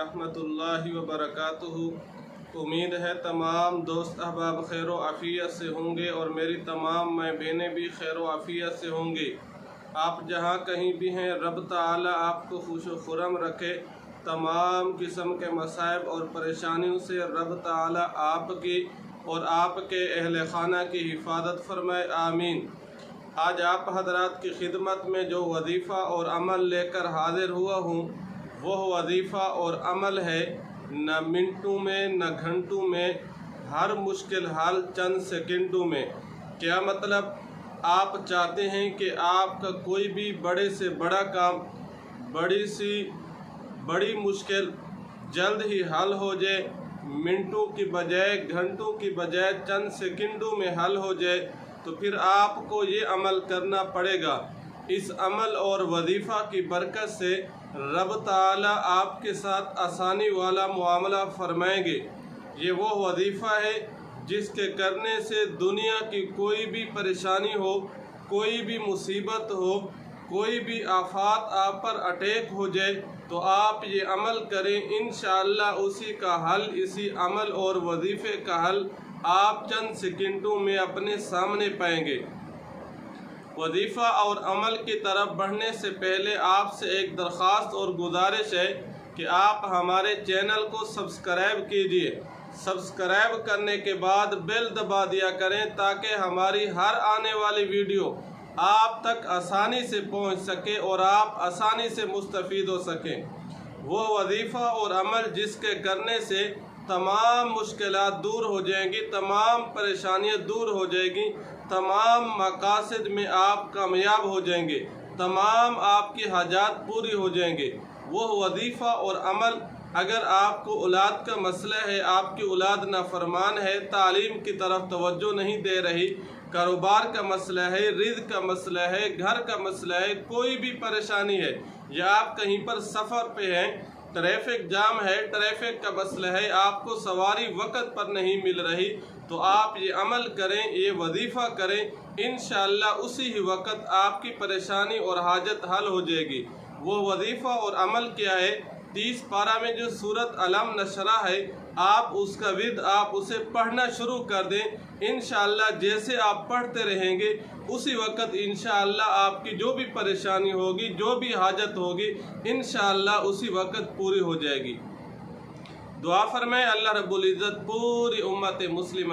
रहमतुल्लाहि व बरकातुहू। उम्मीद है तमाम दोस्त अहबाब खैर व आफियत से होंगे और मेरी तमाम माँ बहनें भी खैर व आफियत से होंगे। आप जहाँ कहीं भी हैं, रब ताला आपको खुश व खुरम रखे। तमाम किस्म के मसाइब और परेशानियों से रब ताला आपकी और आपके अहल खाना की हिफाजत फरमाए, आमीन। आज आप हजरात की खिदमत में जो वजीफ़ा और अमल लेकर हाजिर हुआ हूँ, वह वजीफ़ा और अमल है न मिनटों में न घंटों में, हर मुश्किल हाल चंद सेकंडों में। क्या मतलब? आप चाहते हैं कि आपका कोई भी बड़े से बड़ा काम, बड़ी सी बड़ी मुश्किल जल्द ही हल हो जाए, मिनटों की बजाय घंटों की बजाय चंद सेकंडों में हल हो जाए, तो फिर आपको ये अमल करना पड़ेगा। इस अमल और वजीफ़ा की बरकत से रब ताला आपके साथ आसानी वाला मुआमला फरमाएंगे। ये वो वजीफ़ा है जिसके करने से दुनिया की कोई भी परेशानी हो, कोई भी मुसीबत हो, कोई भी आफत आप पर अटैक हो जाए, तो आप ये अमल करें, इंशाअल्लाह उसी का हल, इसी अमल और वजीफ़े का हल आप चंद सेकंडों में अपने सामने पाएंगे। वजीफ़ा और अमल की तरफ बढ़ने से पहले आपसे एक दरख्वास्त और गुजारिश है कि आप हमारे चैनल को सब्सक्राइब कीजिए। सब्सक्राइब करने के बाद बेल दबा दिया करें ताकि हमारी हर आने वाली वीडियो आप तक आसानी से पहुंच सके और आप आसानी से मुस्तफ़ीद हो सकें। वो वजीफ़ा और अमल जिसके करने से तमाम मुश्किलात दूर हो जाएंगी, तमाम परेशानियां दूर हो जाएंगी, तमाम मकासद में आप कामयाब हो जाएंगे, तमाम आपकी हाजात पूरी हो जाएंगे। वो वजीफ़ा और अमल, अगर आपको औलाद का मसला है, आपकी औलाद नाफरमान है, तालीम की तरफ तवज्जो नहीं दे रही, कारोबार का मसला है, रिज़्क़ का मसला है, घर का मसला है, कोई भी परेशानी है, या आप कहीं पर सफ़र पे हैं, ट्रैफिक जाम है, ट्रैफिक का मसला है, आपको सवारी वक़्त पर नहीं मिल रही, तो आप ये अमल करें, ये वजीफ़ा करें, इंशाअल्लाह उसी ही वक़्त आपकी परेशानी और हाजत हल हो जाएगी। वो वजीफ़ा और अमल क्या है? 30 पारा में जो सूरत अलम नशरा है, आप उसका विद आप उसे पढ़ना शुरू कर दें। इंशाअल्लाह जैसे आप पढ़ते रहेंगे, उसी वक़्त इंशाअल्लाह आपकी जो भी परेशानी होगी, जो भी हाजत होगी, इंशाअल्लाह उसी वक़्त पूरी हो जाएगी। दुआ फरमाएं, अल्लाह रब्बुल इज़्ज़त पूरी उम्मत मुस्लिमा